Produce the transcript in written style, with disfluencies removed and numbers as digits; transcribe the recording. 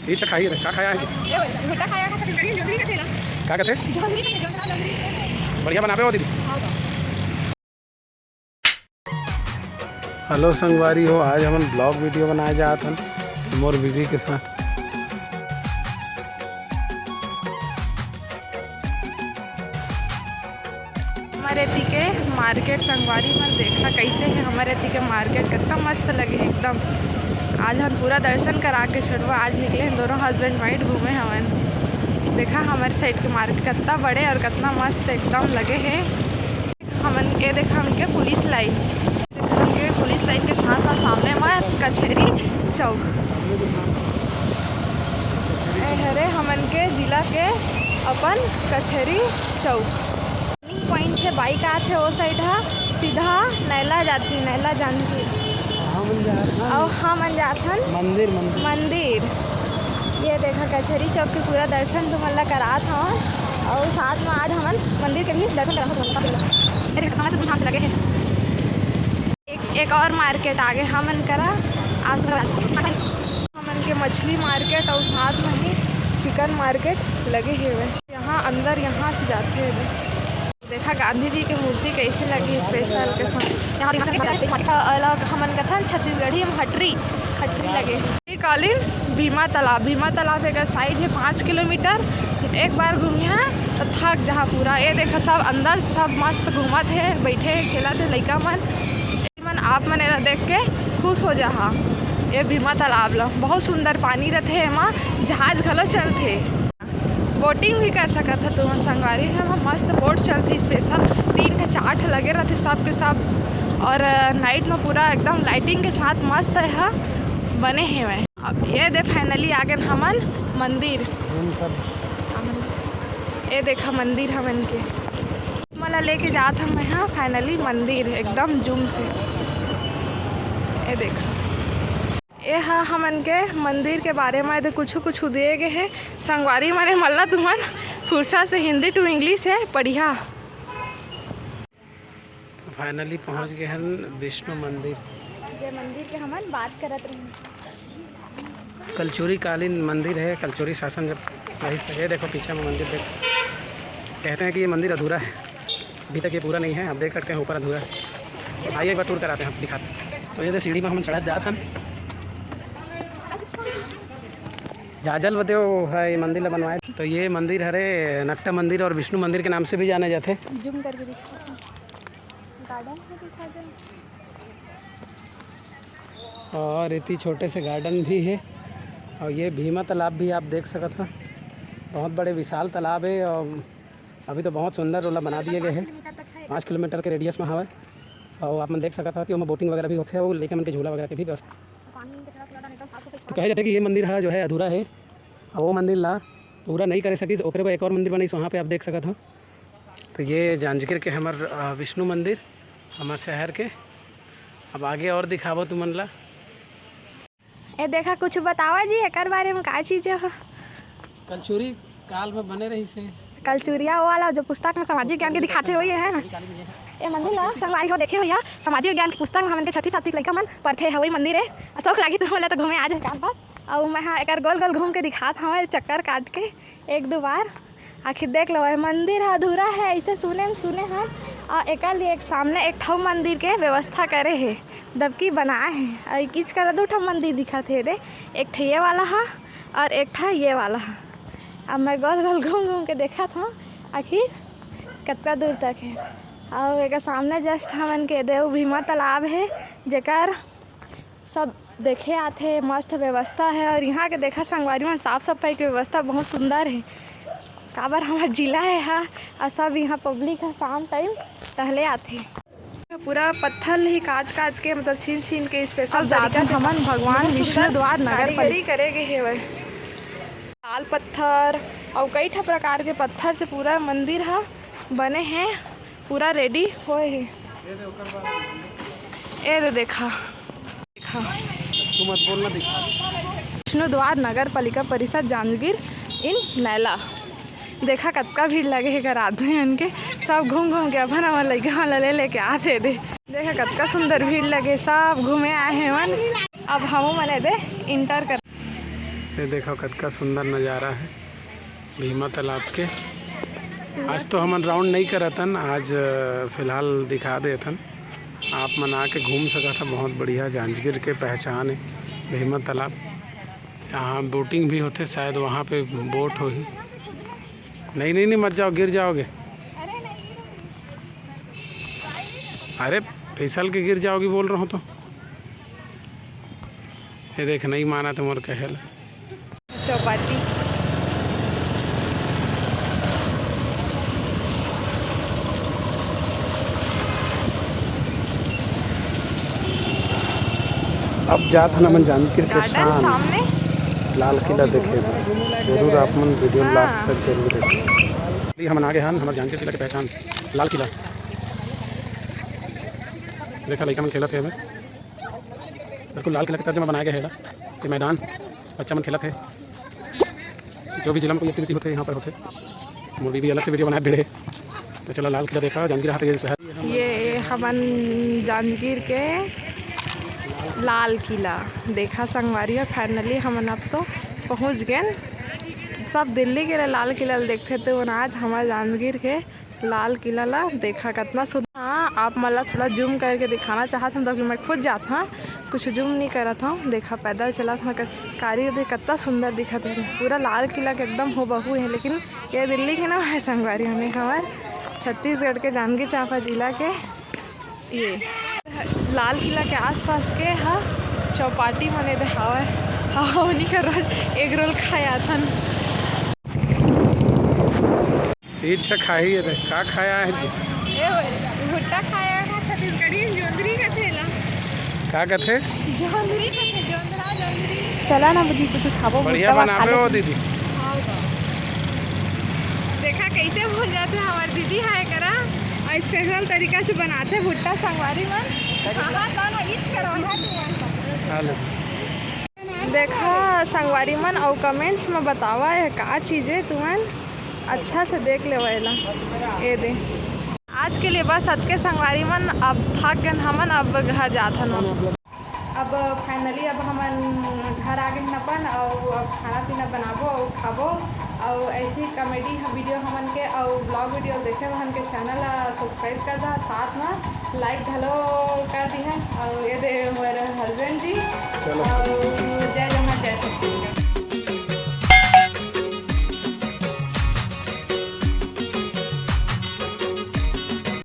ये खाइए क्या खाया है क्या कहते बढ़िया बनावे हो दीदी। हेलो संगवारी हो, आज हम ब्लॉग वीडियो बनाए जा था मोर बीवी के साथ। हमारे थी के मार्केट संगवारी में देखा कैसे है हमारे थी के मार्केट कितना मस्त लगे एकदम। आज हम पूरा दर्शन करा के छुड़वा आज निकले हैं दोनों हस्बैंड वाइफ घूमे हवन। देखा हमारे साइड के मार्केट कितना बड़े और कितना मस्त एकदम लगे हैं। हमन ये देखा हमके पुलिस लाइन, देखा हमके पुलिस लाइन के साथ साथ सामने में कचहरी चौक हरे हमन के जिला के अपन कचहरी चौक पॉइंट है। बाइक आते है वो साइड है सीधा नैला जाती नैला जानती और हम जाथन मंदिर मंदिर। ये देखा कचहरी चौक के पूरा दर्शन तुमला करा था और साथ में आज हम मंदिर के भी दर्शन करा से लगे हैं। एक और मार्केट आगे हमन करा आज हमन के मछली मार्केट और साथ में ही चिकन मार्केट लगे हुए यहाँ अंदर यहाँ से जाते हैं। देखा गांधी जी की मूर्ति कैसे लगी स्पेशल के साथ यहाँ अलग हमन कथा छत्तीसगढ़ी में हटरी लगे। कालीन भीमा तालाब एक साइज है 5 किलोमीटर। एक बार घूमिया तो थक जहाँ पूरा। ये देखा सब अंदर सब मस्त घूमत है बैठे खेलत है लड़का मन आप मन देख के खुश हो जहा। ये भीमा तालाब ला बहुत सुंदर पानी रहते है, वहाँ जहाज घलो चलते, बोटिंग भी कर सकत है तुम संगवारी है। वहाँ मस्त बोट चलती स्पेशल 3 से 4 लगे रहते सब के सब और नाइट में पूरा एकदम लाइटिंग के साथ मस्त है बने हैं। अब ये दे फाइनली आ गए हमन मंदिर। ये देखा मंदिर हमन के मला लेके जात हम यहाँ फाइनली मंदिर एकदम जूम से। ये देखा ये हाँ हमन के मंदिर के बारे में कुछ दिए गए हैं संगवारी मैंने मल्ला तुमन फुर्सत से हिंदी टू इंग्लिश है पढ़िया। फाइनली पहुंच गए हैं विष्णु मंदिर। ये मंदिर के हमन बात करत रहे। कलचुरी कालीन मंदिर है, कलचुरी शासन जब रही तक। ये देखो पीछे में मंदिर देख, कहते हैं कि ये मंदिर अधूरा है, अभी तक ये पूरा नहीं है। आप देख सकते हैं ऊपर अधूरा है। आइए एक बार टूर कराते हैं, आप दिखाते। तो ये सीढ़ी में हम चढ़ा जाते हैं जाजल बदे है ये मंदिर ला बनवाए। तो ये मंदिर हरे नट्टा मंदिर और विष्णु मंदिर के नाम से भी जाने जाते। जूम करके दिखा गार्डन में दिखा दे। और इतनी छोटे से गार्डन भी है। और ये भीमा तालाब भी आप देख सकते हैं, बहुत बड़े विशाल तालाब है और अभी तो बहुत सुंदर रोला बना दिए गए हैं। 5 किलोमीटर के रेडियस में हवा और आप मन देख सकते हैं कि वहाँ बोटिंग वगैरह भी होते हैं, वो लेके मन के झूला वगैरह के भी व्यवस्था। तो कहे जाते कि ये मंदिर है जो है अधूरा है और वो मंदिर ला पूरा नहीं करे सकी। ओकरे पर एक और मंदिर बनी वहाँ पे आप देख सकते हो। तो ये जांजगीर के हमार विष्णु मंदिर हमारे शहर के। अब आगे और दिखावो तुमन ला। ए देखा कुछ बतावा जी एक बारे में का चीज़ है। कलचुरी काल में बने रही से कलचुरिया वो वाला जो पुस्तक में सामाजिक ज्ञान के दिखाते हुए है ना। ये मंदिर ला संगवारी हो देखे भैया सामाजिक ज्ञान की पुस्तक में हमन के 6ठी 7ठी लड़का मन पढ़ते है वही मंदिर है। शौक लगी तो बोले तो घूमे आ जाए कान पर और मैं हाँ एक गोल गोल घूम के दिखात हूँ चक्कर काट के 1-2 बार। आखिर देख लो मंदिर अधूरा है ऐसे सुने हैं और एक लिए एक सामने एक ठो मंदिर के व्यवस्था करे है दबकी बनाए हैं और किच कर 2 ठो मंदिर दिखत है रे। एक ठो ये वाला है और एक ठो ये वाला है। अब मैं गोल गोल घूम के देखा था आखिर कितना दूर तक है। और एक सामने जस्ट हमन के देव भीमा तालाब है जेकर सब देखे आते मस्त व्यवस्था है। और यहाँ के देखा संगवारी में साफ़ सफाई की व्यवस्था बहुत सुंदर है। काबर हमारा जिला है हाँ और सब यहाँ पब्लिक है शाम टाइम टहले आते। पूरा पत्थर ही काट के मतलब छीन के स्पेशल जाकर हमन भगवान विष्णु द्वार नगर करेगे है वह लाल पत्थर और कई ठा प्रकार के पत्थर से पूरा मंदिर है बने हैं पूरा रेडी होए है। ये देखा मत बोलना दिखा विष्णु द्वार नगर पालिका परिषद जांजगीर इन नैला। देखा कतका भीड़ लगे है कर आदमी उनके सब घूम के अपन हमारे लड़का वाला लेके आते दे। देखा कतका सुंदर भीड़ लगे सब घूमे आए हैं मन। अब हम मने दे इंटर कर ये देखो कतका सुंदर नज़ारा है भीमा तालाब के। आज तो हमन राउंड नहीं करतन, आज फ़िलहाल दिखा देथन, आप मन आके घूम सकत था। बहुत बढ़िया जांजगीर के पहचान है भीमा तालाब। यहाँ बोटिंग भी होते, शायद वहाँ पे बोट हो ही। नहीं नहीं नहीं, मत जाओ, गिर जाओगे। अरे फिसल के गिर जाओगी बोल रहा हूँ तो। ये देख, नहीं माना तुम और कहल। चौपाटी अब जात हन मन जांजगीर के गार्डन शान सामने। लाल किला देखे जरूर, आप मन वीडियो में लास्ट तक जरूर देखें। हम आगे हन हमारे जांजगीर किला के पहचान लाल किला। देखा लड़का मन खेलत है, हमें बिल्कुल लाल किला के तर्ज में बनाया गया है ये मैदान। बच्चा मन खेलत है, जो भी जिला में कोई एक्टिविटी होते यहाँ पर होते। मूवी भी अलग से वीडियो बनाए भिड़े। तो चलो लाल किला देखा, जांजगीर हाथ ये शहर। ये हमन जांजगीर के लाल किला देखा संगवारी है। फाइनली हमन अब तो पहुँच गए। सब दिल्ली के लाल किला देखते थे, आज हमारे जांजगीर के लाल किला ला देखा कितना सुंदर। हाँ, आप मतलब थोड़ा जूम करके दिखाना चाहता हूँ, तो मैं खुद जाता हाँ, कुछ जूम नहीं करा था। देखा पैदल चला था, कारी देख कितना सुंदर दिखा था। पूरा लाल किला के एकदम हो बहू है, लेकिन ये दिल्ली के ना है संगवारी। हमें हमारे छत्तीसगढ़ के जांजगीर चांपा जिला के ये लाल किला के आसपास के हाँ चौपाटी मने देखावा है। उन्हीं का रोज एग रोल खाया था। इच्छा खाई है, का खाया है जी? भुट्टा खाया है छत्तीसगढ़ी जोंदरी का थेला। का कथे? जोंदरी का थे, जोंदरा जोंदरी। चला ना बदी कुछ खाबो। बढ़िया बनावे हो दीदी। देखा कैसे भूल जाते हैं हमारी दीदी है करा, और स्पेशल तरीका से बनाते भुट्टा संगवारी मन। देखा संगवारी मन और कमेंट्स में बतावा है का चीज़ है तुमन अच्छा से देख ले वाला। ये दे आज के लिए बस अतके संगवारी मन। अब थक गए हमन, अब घर जाथन। अब फाइनली अब हमन घर आ गए अपन, और अब खाना पीना बनाबो और खाबो। और ऐसी कॉमेडी वीडियो हमन के और ब्लॉग वीडियो देखे हमन के चैनल सब्सक्राइब कर दा, साथ में लाइक घलो कर दी है। और ये दे हमारे हस्बैंड जी और